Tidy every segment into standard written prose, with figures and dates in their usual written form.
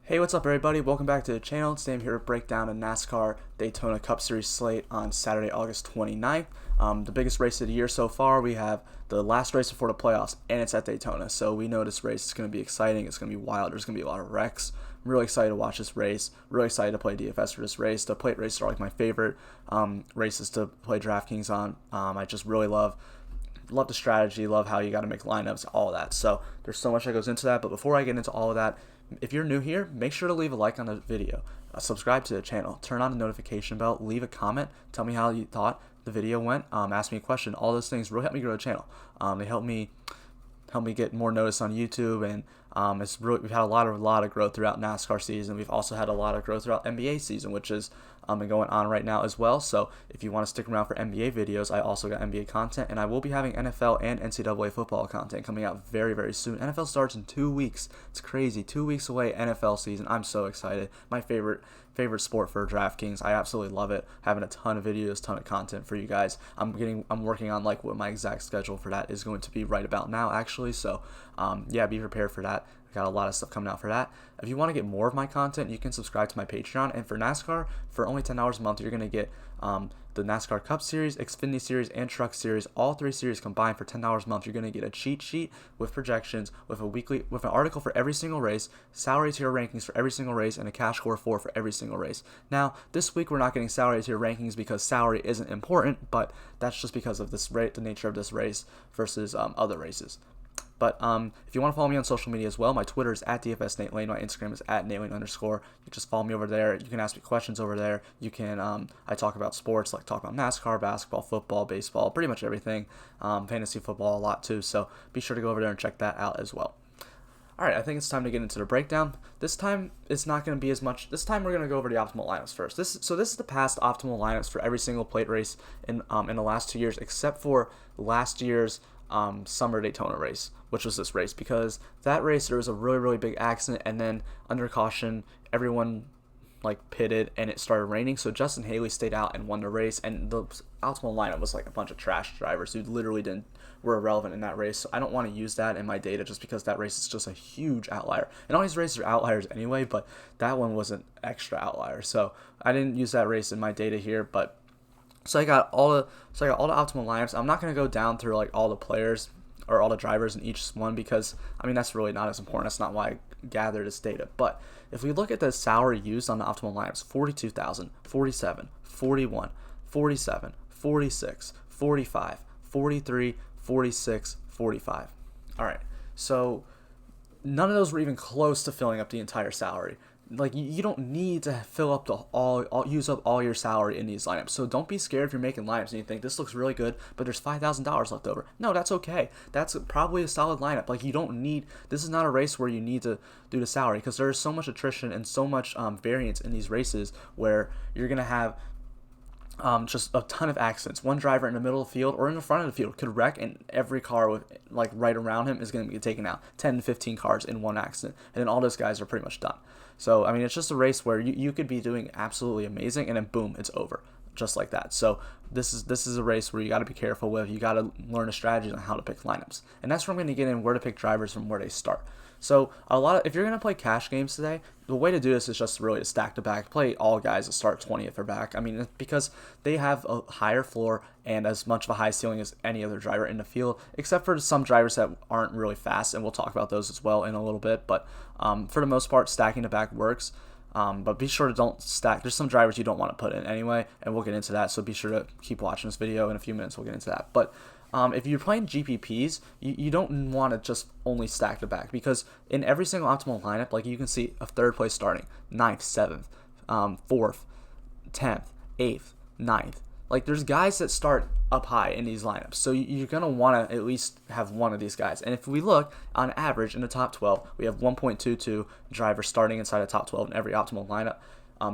Hey, what's up everybody? Welcome back to the channel. Today I'm here to break down a NASCAR Daytona Cup Series slate on Saturday, August 29th. The biggest race of the year so far. We have the last race before the playoffs, and it's at Daytona. So we know this race is going to be exciting. It's going to be wild. There's going to be a lot of wrecks. I'm really excited to watch this race. Really excited to play DFS for this race. The plate races are like my favorite races to play DraftKings on. I just really love the strategy, love how you got to make lineups, all of that. So there's so much that goes into that. But before I get into all of that, if you're new here, make sure to leave a like on the video, subscribe to the channel, turn on the notification bell, leave a comment, tell me how you thought the video went, ask me a question. All those things really help me grow the channel. They help me get more notice on YouTube, and we've had a lot of growth throughout NASCAR season. We've also had a lot of growth throughout NBA season, which is been going on right now as well. So if you want to stick around for NBA videos, I also got NBA content, and I will be having NFL and NCAA football content coming out very, very soon. NFL starts in 2 weeks. It's crazy. 2 weeks away, NFL season. I'm so excited. My favorite sport for DraftKings. I absolutely love it. Having a ton of videos, ton of content for you guys. I'm working on like what my exact schedule for that is going to be right about now, actually. So yeah, be prepared for that. Got a lot of stuff coming out for that. If you want to get more of my content, you can subscribe to my Patreon. And for NASCAR, for only $10 a month, you're going to get the NASCAR Cup Series, Xfinity Series, and Truck Series, all 3 series combined for $10 a month. You're going to get a cheat sheet with projections, with an article for every single race, salary tier rankings for every single race, and a cash score for every single race. Now, this week we're not getting salary tier rankings because salary isn't important, but that's just because of this the nature of this race versus other races. But if you want to follow me on social media as well, my Twitter is @DFSNateLane. My Instagram is @NateLane_. You just follow me over there. You can ask me questions over there. You can I talk about sports, like talk about NASCAR, basketball, football, baseball, pretty much everything. Fantasy football a lot too. So be sure to go over there and check that out as well. All right, I think it's time to get into the breakdown. This time, it's not going to be as much. This time, we're going to go over the optimal lineups first. This is the past optimal lineups for every single plate race in the last 2 years, except for last year's summer Daytona race, which was this race, because that race there was a really, really big accident, and then under caution, everyone like pitted and it started raining, so Justin Haley stayed out and won the race, and the optimal lineup was like a bunch of trash drivers who literally were irrelevant in that race. So I don't want to use that in my data just because that race is just a huge outlier, and all these races are outliers anyway, but that one was an extra outlier, so I didn't use that race in my data here. But so I got all the optimal lineups. I'm not going to go down through like all the players or all the drivers in each one, because I mean that's really not as important. That's not why I gathered this data. But if we look at the salary used on the optimal lineups, 42,000, 47, 41, 47, 46, 45, 43, 46, 45. All right. So none of those were even close to filling up the entire salary. Like you don't need to fill up use up all your salary in these lineups. So don't be scared if you're making lineups and you think this looks really good, but there's $5,000 left over. No, that's okay. That's probably a solid lineup. Like you don't need. This is not a race where you need to do the salary, because there's so much attrition and so much variance in these races where you're gonna have just a ton of accidents. One driver in the middle of the field or in the front of the field could wreck, and every car with like right around him is going to be taken out. 10 to 15 cars in one accident, and then all those guys are pretty much done. So I mean, it's just a race where you could be doing absolutely amazing, and then boom, it's over just like that. So this is a race where you got to be careful with. You got to learn a strategy on how to pick lineups, and that's where I'm going to get in where to pick drivers from where they start. So if you're going to play cash games today, the way to do this is just really to stack the back, play all guys that start 20th or back. I mean, because they have a higher floor and as much of a high ceiling as any other driver in the field, except for some drivers that aren't really fast, and we'll talk about those as well in a little bit. But for the most part, stacking the back works. But be sure to don't stack. There's some drivers you don't want to put in anyway, and we'll get into that. So be sure to keep watching this video. In a few minutes, we'll get into that. But if you're playing GPPs, you don't want to just only stack the back, because in every single optimal lineup, like you can see a third place starting, 9th, 7th, 4th, 10th, 8th, 9th. Like there's guys that start up high in these lineups, so you're going to want to at least have one of these guys. And if we look on average in the top 12, we have 1.22 drivers starting inside the top 12 in every optimal lineup.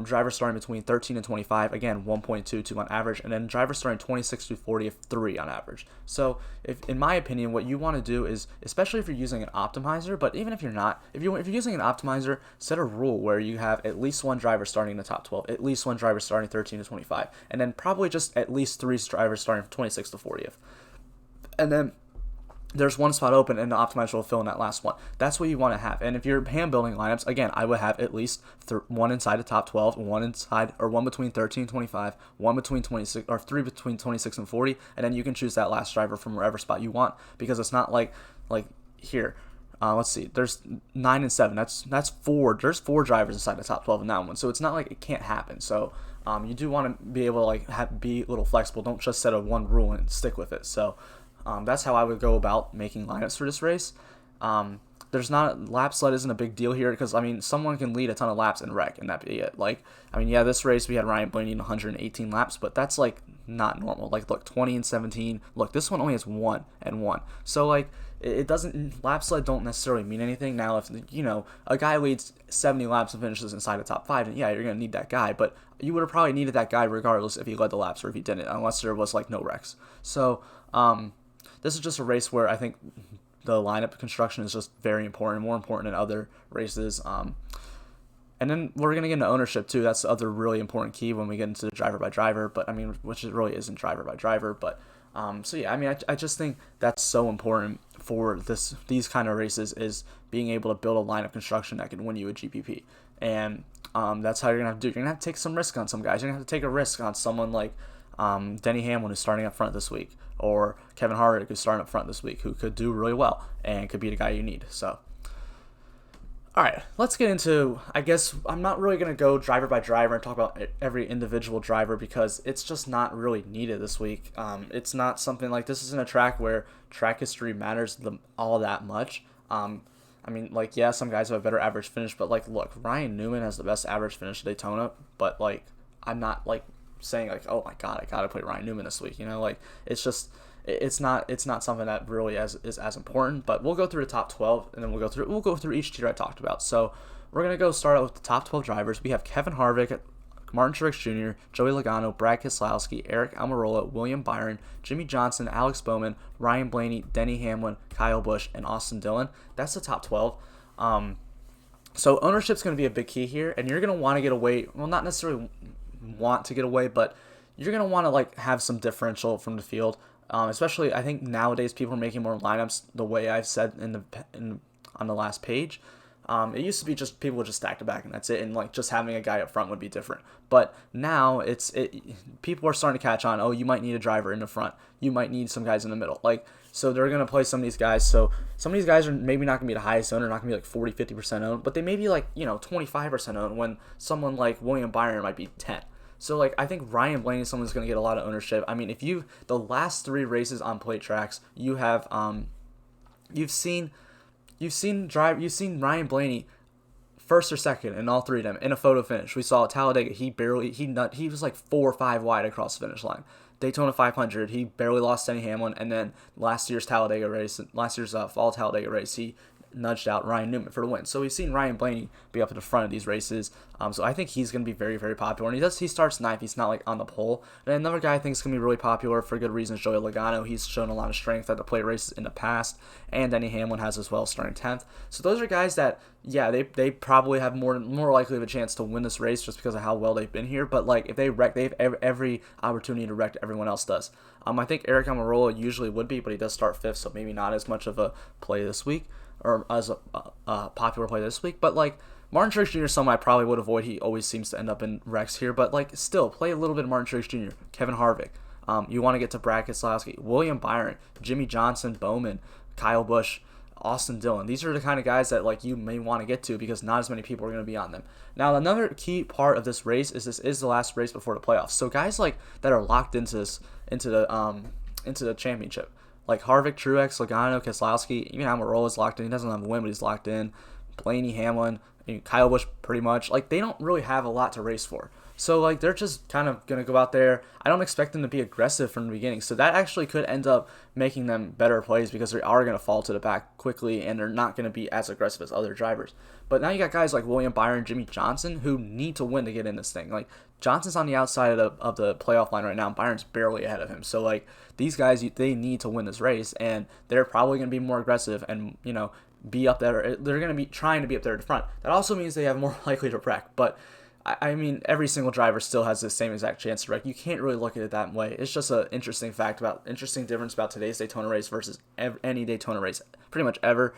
Drivers starting between 13 and 25, again 1.22 on average, and then drivers starting 26 to 40 of 3 on average. So in my opinion, what you want to do is, especially if you're using an optimizer, but even if you're not, if you're using an optimizer, set a rule where you have at least one driver starting in the top 12, at least one driver starting 13 to 25, and then probably just at least 3 drivers starting from 26 to 40th. And then there's one spot open and the optimizer will fill in that last one. That's what you want to have. And if you're hand building lineups, again, I would have at least one inside the top 12, one inside or one between 13 and 25, one between 26 or three between 26 and 40, and then you can choose that last driver from wherever spot you want, because it's not like here. Let's see. There's 9 and 7. That's four. There's 4 drivers inside the top 12 in that one. So it's not like it can't happen. So you do want to be able to be a little flexible. Don't just set a one rule and stick with it. So that's how I would go about making lineups for this race. There's not lap sled isn't a big deal here, because I mean someone can lead a ton of laps and wreck and that be it. Like, I mean, yeah, this race we had Ryan Blaney in 118 laps, but that's like not normal. Like, look, 20 and 17. Look, this one only has 1 and 1. So like it doesn't, lap sled don't necessarily mean anything. Now if a guy leads 70 laps and finishes inside the top 5, then yeah, you're gonna need that guy. But you would have probably needed that guy regardless if he led the laps or if he didn't, unless there was like no wrecks. So this is just a race where I think the lineup construction is just very important, more important than other races. And then we're going to get into ownership too. That's the other really important key when we get into the driver by driver, but I mean, which it really isn't driver by driver. But so yeah, I mean, I just think that's so important for these kind of races, is being able to build a lineup construction that can win you a GPP. And that's how you're going to have to do it. You're going to have to take some risk on some guys. You're going to have to take a risk on someone like Denny Hamlin, who's starting up front this week, or Kevin Harvick, who's starting up front this week, who could do really well and could be the guy you need. So, all right, let's get into, I guess I'm not really going to go driver by driver and talk about every individual driver, because it's just not really needed this week. It's not something like, this isn't a track where track history matters all that much. I mean, like, yeah, some guys have a better average finish, but like, look, Ryan Newman has the best average finish at Daytona, but like, I'm not like saying like, oh my god, I gotta play Ryan Newman this week. Like, it's just, it's not something that really is as important. But we'll go through the top 12, and then we'll go through each tier I talked about. So we're gonna go start out with the top 12 drivers. We have Kevin Harvick, Martin Truex Jr., Joey Logano, Brad Keselowski, Eric Almirola, William Byron, Jimmy Johnson, Alex Bowman, Ryan Blaney, Denny Hamlin, Kyle Busch, and Austin Dillon. That's the top 12. So ownership's going to be a big key here, and you're going to want to get away, well, not necessarily want to get away, but you're going to want to like have some differential from the field. Especially, I think nowadays people are making more lineups the way I've said on the last page. It used to be just people would just stack the back and that's it, and like just having a guy up front would be different. But now people are starting to catch on. Oh, you might need a driver in the front. You might need some guys in the middle. Like, so they're gonna play some of these guys. So some of these guys are maybe not gonna be the highest owned, or not gonna be like 40, 50% owned, but they may be like 25% owned, when someone like William Byron might be 10. So like I think Ryan Blaney is someone who's gonna get a lot of ownership. I mean, if the last 3 races on plate tracks, you have you've seen Ryan Blaney first or second in all 3 of them in a photo finish. We saw at Talladega, he was like 4 or 5 wide across the finish line. Daytona 500, he barely lost Denny Hamlin, and then last year's fall Talladega race, he nudged out Ryan Newman for the win. So we've seen Ryan Blaney be up at the front of these races. So I think he's going to be very, very popular. And he starts 9th. He's not like on the pole. And another guy I think is going to be really popular for good reasons, Joey Logano. He's shown a lot of strength at the plate races in the past, and Denny Hamlin has as well, starting 10th. So those are guys that, yeah, they probably have more likely of a chance to win this race just because of how well they've been here. But like if they wreck, they have every opportunity to wreck everyone else does. I think Eric Almirola usually would be, but he does start 5th, so maybe not as much of a play this week, or as a popular play this week. But like Martin Truex Jr. is someone I probably would avoid. He always seems to end up in wrecks here, but like still play a little bit of Martin Truex Jr., Kevin Harvick. You want to get to Brad Keselowski, William Byron, Jimmy Johnson, Bowman, Kyle Busch, Austin Dillon. These are the kind of guys that like you may want to get to, because not as many people are going to be on them. Now another key part of this race is the last race before the playoffs. So guys like that are locked into the championship, like Harvick, Truex, Logano, Keselowski, even Almirola is locked in. He doesn't have a win, but he's locked in. Blaney, Hamlin, Kyle Busch, pretty much. Like, they don't really have a lot to race for. So, like, they're just kind of going to go out there. I don't expect them to be aggressive from the beginning. So that actually could end up making them better plays, because they are going to fall to the back quickly, and they're not going to be as aggressive as other drivers. But now you got guys like William Byron, Jimmy Johnson, who need to win to get in this thing. Like, Johnson's on the outside of the playoff line right now, and Byron's barely ahead of him. So, like, these guys, they need to win this race, and they're probably going to be more aggressive and, be up there. They're going to be trying to be up there at the front. That also means they have more likely to wreck. But I mean, every single driver still has the same exact chance to wreck. You can't really look at it that way. It's just an interesting difference about today's Daytona race versus any Daytona race pretty much ever.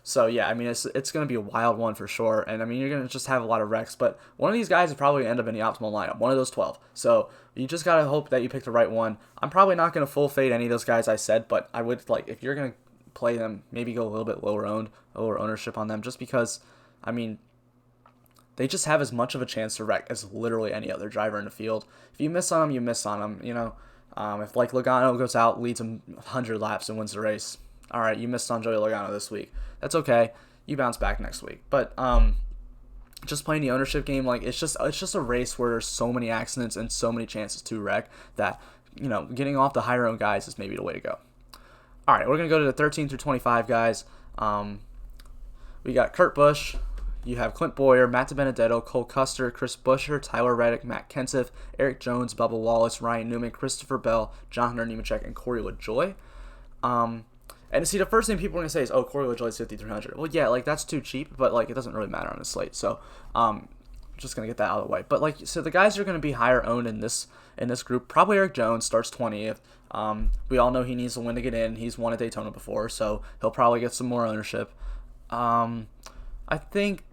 So yeah, I mean, it's going to be a wild one for sure, and I mean, you're going to just have a lot of wrecks, but one of these guys is probably going to end up in the optimal lineup, one of those 12. So you just got to hope that you pick the right one. I'm probably not going to full fade any of those guys I said, but I would, like, if you're going to play them, maybe go a little bit lower ownership on them, just because, I mean, they just have as much of a chance to wreck as literally any other driver in the field. If you miss on them, you miss on them, you know. If, like, Logano goes out, leads 100 laps and wins the race, all right, you missed on Joey Logano this week. That's okay. You bounce back next week. But just playing the ownership game, like, it's just a race where there's so many accidents and so many chances to wreck that, you know, getting off the higher owned guys is maybe the way to go. All right, we're going to go to the 13 through 25 guys. We got Kurt Busch. You have Clint Bowyer, Matt DiBenedetto, Cole Custer, Chris Buescher, Tyler Reddick, Matt Kenseth, Eric Jones, Bubba Wallace, Ryan Newman, Christopher Bell, John Hunter Nemechek, and Corey LaJoie. And see, the first thing people are going to say is, oh, Corey LaJoie's 5,300. Well, yeah, like, that's too cheap, but, like, it doesn't really matter on the slate. So, just going to get that out of the way. But, like, so the guys are going to be higher owned in this group. Probably Eric Jones starts 20th. We all know he needs a win to get in. He's won at Daytona before, so he'll probably get some more ownership. I think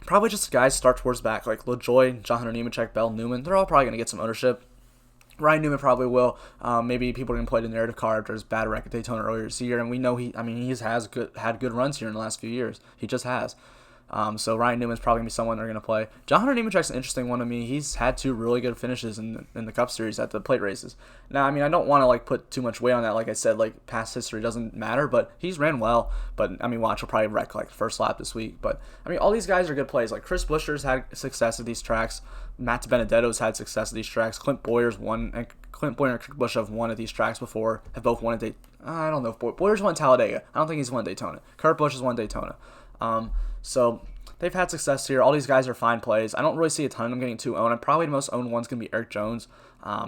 probably just the guys start towards back, like LaJoie, John Hunter Nemechek, Bell, Newman. They're all probably going to get some ownership. Ryan Newman probably will. Maybe people are going to play the narrative card after his bad wreck at Daytona earlier this year, and we know he has had good runs here in the last few years. He just has. So Ryan Newman's probably going to be someone they're going to play. John Hunter Nemechek's an interesting one to me. He's had 2 really good finishes in the Cup Series at the plate races. Now, I mean, I don't want to, like, put too much weight on that. Like I said, like, past history doesn't matter, but he's ran well. But, I mean, watch, he'll probably wreck, like, first lap this week. But, I mean, all these guys are good plays. Like, Chris Buescher's had success at these tracks. Matt DiBenedetto's had success at these tracks. Clint Bowyer and Kurt Busch have won at these tracks before. Have both won at Daytona. I don't know if Boyer's won Talladega. I don't think he's won Daytona. Kurt Busch has won Daytona. So they've had success here. All these guys are fine plays. I don't really see a ton of them getting too owned. Probably the most owned one's going to be Eric Jones,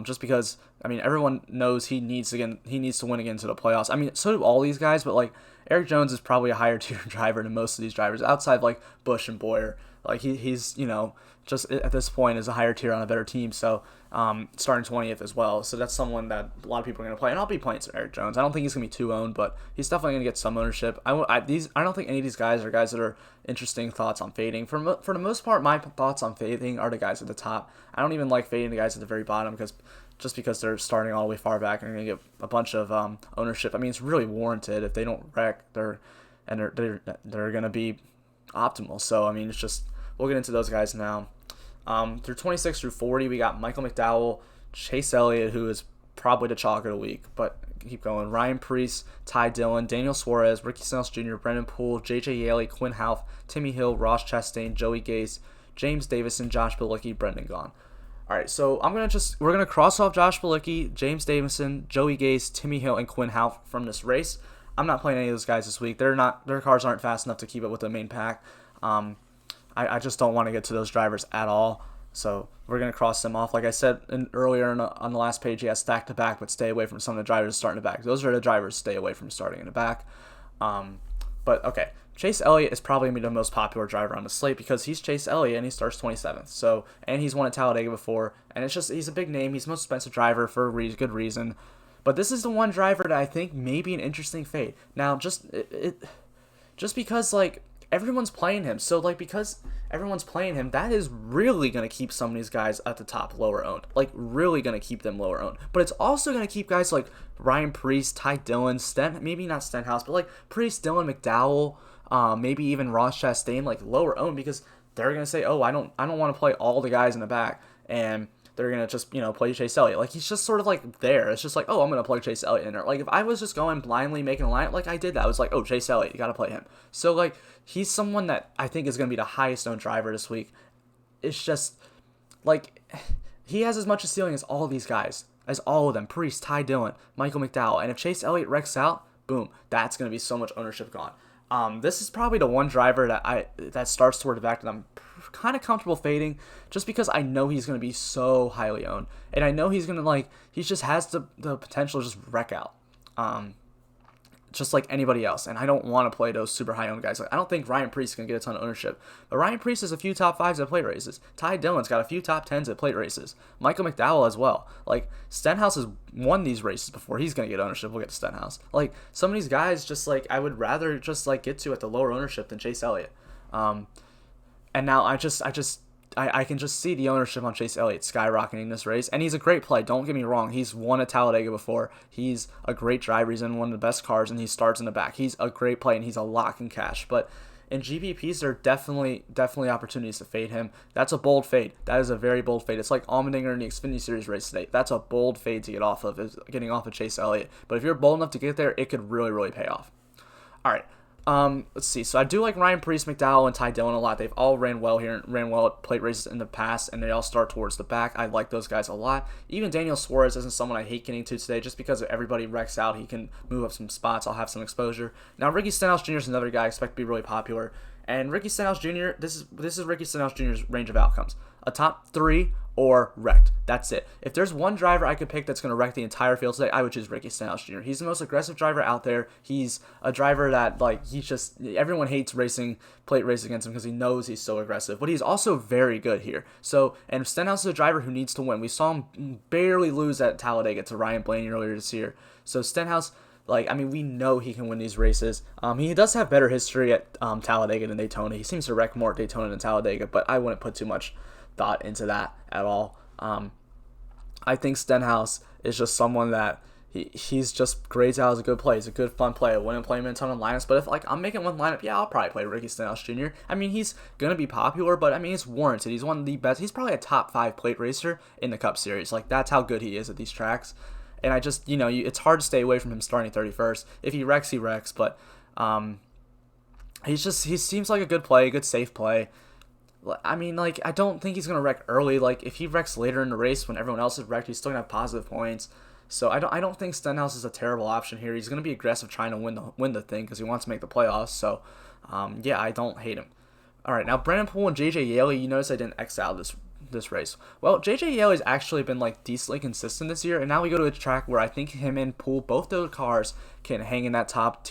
just because, I mean, everyone knows he needs to win again to the playoffs. I mean, so do all these guys, but, like, Eric Jones is probably a higher tier driver than most of these drivers, outside of, like, Busch and Bowyer. Like, he's, you know, just at this point is a higher tier on a better team, so starting 20th as well. So that's someone that a lot of people are going to play, and I'll be playing some Eric Jones. I don't think he's going to be too owned, but he's definitely going to get some ownership. I don't think any of these guys are guys that are interesting thoughts on fading. For the most part, my thoughts on fading are the guys at the top. I don't even like fading the guys at the very bottom because they're starting all the way far back and going to get a bunch of ownership. I mean, it's really warranted. If they don't wreck, they're going to be optimal. So, I mean, it's just, we'll get into those guys now. Through 26 through 40, we got Michael McDowell, Chase Elliott, who is probably the chalk of the week, but keep going. Ryan Preece, Ty Dillon, Daniel Suarez, Ricky Stenhouse Jr., Brendan Poole, J.J. Yaley, Quinn Houff, Timmy Hill, Ross Chastain, Joey Gase, James Davison, Josh Bilicki, Brendan Gaughan. All right, so we're gonna cross off Josh Bilicki, James Davison, Joey Gase, Timmy Hill, and Quinn Houff from this race. I'm not playing any of those guys this week. Their cars aren't fast enough to keep up with the main pack. I just don't want to get to those drivers at all. So we're going to cross them off. Like I said earlier on the last page, he has stack to back, but stay away from some of the drivers starting to back. Those are the drivers stay away from starting in the back. But, okay, Chase Elliott is probably going to be the most popular driver on the slate because he's Chase Elliott and he starts 27th. So, and he's won at Talladega before. And it's just, he's a big name. He's the most expensive driver for a good reason. But this is the one driver that I think may be an interesting fade. Now, just because, like, everyone's playing him. So, like, because everyone's playing him, that is really going to keep some of these guys at the top lower owned. Like, really going to keep them lower owned. But it's also going to keep guys like Ryan Preece, Ty Dillon, maybe not Stenhouse, but, like, Preece, Dillon, McDowell, maybe even Ross Chastain, like, lower owned because they're going to say, oh, I don't want to play all the guys in the back. And they're going to just, play Chase Elliott. Like, he's just sort of, like, there. It's just like, oh, I'm going to play Chase Elliott in there. Like, if I was just going blindly making a line, like, I did that. I was like, oh, Chase Elliott, you got to play him. So, like, he's someone that I think is going to be the highest owned driver this week. It's just, like, he has as much a ceiling as all these guys, as all of them. Preece, Ty Dillon, Michael McDowell. And if Chase Elliott wrecks out, boom, that's going to be so much ownership gone. This is probably the one driver that starts toward the back that I'm kind of comfortable fading just because I know he's going to be so highly owned. And I know he's going to, like, he just has the potential to just wreck out. just like anybody else. And I don't want to play those super high owned guys. Like, I don't think Ryan Preece can get a ton of ownership. But Ryan Preece has a few top fives at plate races. Ty Dillon's got a few top tens at plate races. Michael McDowell as well. Like, Stenhouse has won these races before. He's going to get ownership. We'll get to Stenhouse. Like, some of these guys just like I would rather just like get to at the lower ownership than Chase Elliott. And now I can just see the ownership on Chase Elliott skyrocketing this race. And he's a great play. Don't get me wrong. He's won at Talladega before. He's a great driver. He's in one of the best cars, and he starts in the back. He's a great play, and he's a lock in cash. But in GPPs, there are definitely opportunities to fade him. That's a bold fade. That is a very bold fade. It's like Allmendinger in the Xfinity Series race today. That's a bold fade to get off of, is getting off of Chase Elliott. But if you're bold enough to get there, it could really, really pay off. All right. Let's see. So I do like Ryan Preece, McDowell, and Ty Dillon a lot. They've all ran well at plate races in the past, and they all start towards the back. I like those guys a lot. Even Daniel Suarez isn't someone I hate getting to today, just because if everybody wrecks out, he can move up some spots. I'll have some exposure. Now, Ricky Stenhouse Jr. is another guy I expect to be really popular. And Ricky Stenhouse Jr., this is Ricky Stenhouse Jr.'s range of outcomes. A top 3 or wrecked. That's it. If there's one driver I could pick that's going to wreck the entire field today, I would choose Ricky Stenhouse Jr. He's the most aggressive driver out there. He's a driver that, like, everyone hates plate racing against him because he knows he's so aggressive. But he's also very good here. And Stenhouse is a driver who needs to win. We saw him barely lose at Talladega to Ryan Blaney earlier this year. So Stenhouse, we know he can win these races. He does have better history at Talladega than Daytona. He seems to wreck more at Daytona than Talladega, but I wouldn't put too much thought into that at all. I think Stenhouse is just someone that he's just grades out as a good play. He's a good fun play. I wouldn't play him in a ton of lineups, but if I'm making one lineup, yeah, I'll probably play Ricky Stenhouse Jr. I mean, he's gonna be popular, but I mean, it's warranted. He's one of the best. He's probably a top 5 plate racer in the Cup Series. Like, that's how good he is at these tracks. And I just, it's hard to stay away from him starting 31st. If he wrecks, he wrecks. But he seems like a good play, a good safe play. I mean, I don't think he's going to wreck early. If he wrecks later in the race when everyone else is wrecked, he's still going to have positive points. So I don't think Stenhouse is a terrible option here. He's going to be aggressive trying to win the thing because he wants to make the playoffs. So, yeah, I don't hate him. All right, now Brennan Poole and J.J. Yeley, you notice I didn't X out this race. Well, J.J. Yeley's actually been decently consistent this year, and now we go to a track where I think him and Poole, both those cars, can hang in that top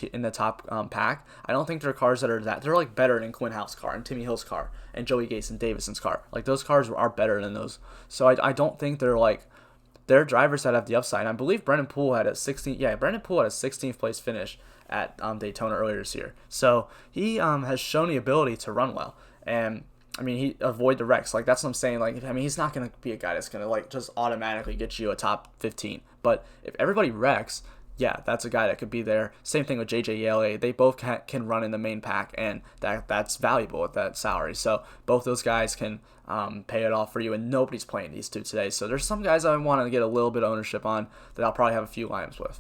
pack. I don't think they're cars that are they're better than Quinn Houff's car and Timmy Hill's car and Joey Gates and Davison's car. Those cars are better than those. So I don't think they're drivers that have the upside. And I believe Brennan Poole had a 16th place finish at Daytona earlier this year. So he has shown the ability to run well. And I mean, he avoid the wrecks. That's what I'm saying. He's not going to be a guy that's going to just automatically get you a top 15. But if everybody wrecks, yeah, that's a guy that could be there. Same thing with J.J. Yeley. They both can run in the main pack, and that's valuable with that salary. So both those guys can pay it off for you, and nobody's playing these two today. So there's some guys I want to get a little bit of ownership on that I'll probably have a few lineups with.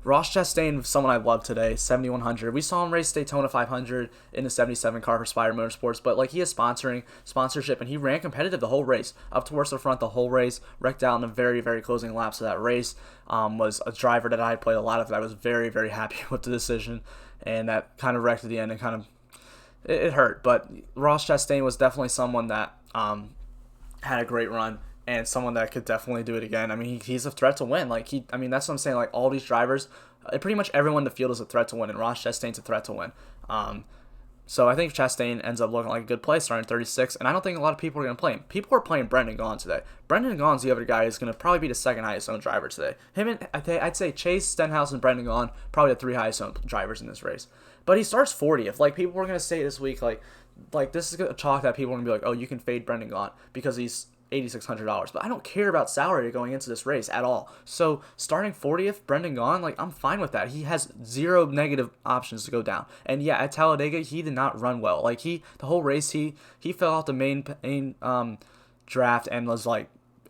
Ross Chastain, someone I love today, 7,100. We saw him race Daytona 500 in the 77 car for Spire Motorsports, but he has sponsorship, and he ran competitive the whole race, up towards the front the whole race, wrecked out in the very, very closing laps of that race. Was a driver that I had played a lot of, that I was very, very happy with the decision, and that kind of wrecked at the end and it hurt. But Ross Chastain was definitely someone that had a great run, and someone that could definitely do it again. I mean, he's a threat to win. That's what I'm saying. All these drivers, pretty much everyone in the field is a threat to win, and Ross Chastain's a threat to win. So I think Chastain ends up looking like a good play starting 36, and I don't think a lot of people are going to play him. People are playing Brendan Gaughan today. Brendan Gaughan's the other guy who's going to probably be the second highest owned driver today. I'd say Chase, Stenhouse, and Brendan Gaughan, probably the 3 highest owned drivers in this race. But he starts 40th. People were going to say this week, this is a chalk that people are going to be like, oh, you can fade Brendan Gaughan because he's $8,600, but I don't care about salary going into this race at all. So starting 40th, Brendan Gaughan, I'm fine with that. He has 0 negative options to go down. And yeah, at Talladega, he did not run well. The whole race, he fell off the main draft and was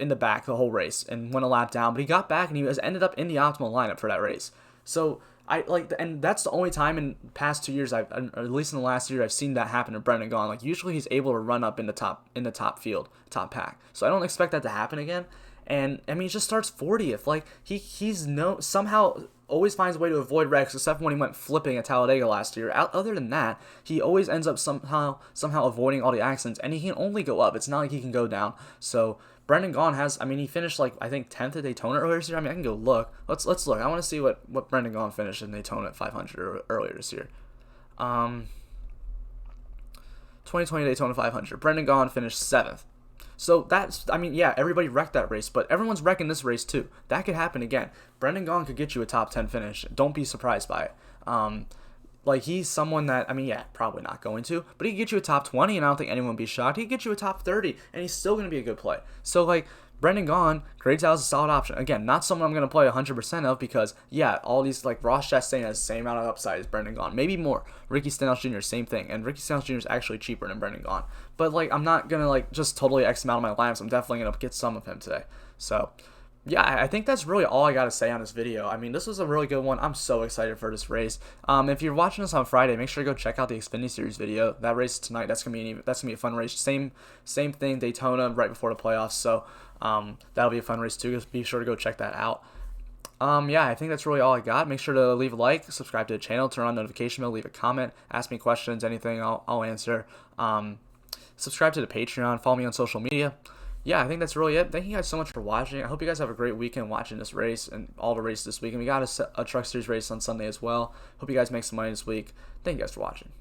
in the back the whole race and went a lap down. But he got back and he ended up in the optimal lineup for that race. So and that's the only time in the past 2 years or at least in the last year, I've seen that happen to Brendan Gaughan. Usually he's able to run up in the top field, top pack. So I don't expect that to happen again. And I mean, he just starts 40th. Like he's no somehow always finds a way to avoid wrecks, except when he went flipping at Talladega last year. Other than that, he always ends up somehow avoiding all the accidents, and he can only go up. It's not like he can go down. So Brendan Gaughan has, I mean, he finished like I think 10th at Daytona earlier this year. I mean, I can go look. Let's look. I want to see what Brendan Gaughan finished in Daytona at 500 earlier this year. 2020 Daytona 500. Brendan Gaughan finished 7th. So that's, I mean, yeah, everybody wrecked that race, but everyone's wrecking this race too. That could happen again. Brendan Gaughan could get you a top 10 finish. Don't be surprised by it. Like, he's someone that, I mean, yeah, probably not going to, but he could get you a top 20, and I don't think anyone would be shocked. He could get you a top 30, and he's still going to be a good play. So, like, Brendan Gaughan, Greg Taylor's a solid option. Again, not someone I'm going to play 100% of because, yeah, all these, like, Ross Chastain has the same amount of upside as Brendan Gaughan. Maybe more. Ricky Stenhouse Jr., same thing. And Ricky Stenhouse Jr. is actually cheaper than Brendan Gaughan. But, like, I'm not going to, like, just totally X him out of my lineups. I'm definitely going to get some of him today. So, yeah, I think that's really all I got to say on this video. I mean, this was a really good one. I'm so excited for this race. If you're watching this on Friday, make sure to go check out the Xfinity Series video. That race tonight, that's gonna be a fun race. Same thing, Daytona right before the playoffs. So that'll be a fun race too. Just be sure to go check that out. Yeah, I think that's really all I got. Make sure to leave a like, subscribe to the channel, turn on notification bell, leave a comment, ask me questions, anything, I'll answer. Subscribe to the Patreon, follow me on social media. Yeah, I think that's really it. Thank you guys so much for watching. I hope you guys have a great weekend watching this race and all the races this week. And we got a Truck Series race on Sunday as well. Hope you guys make some money this week. Thank you guys for watching.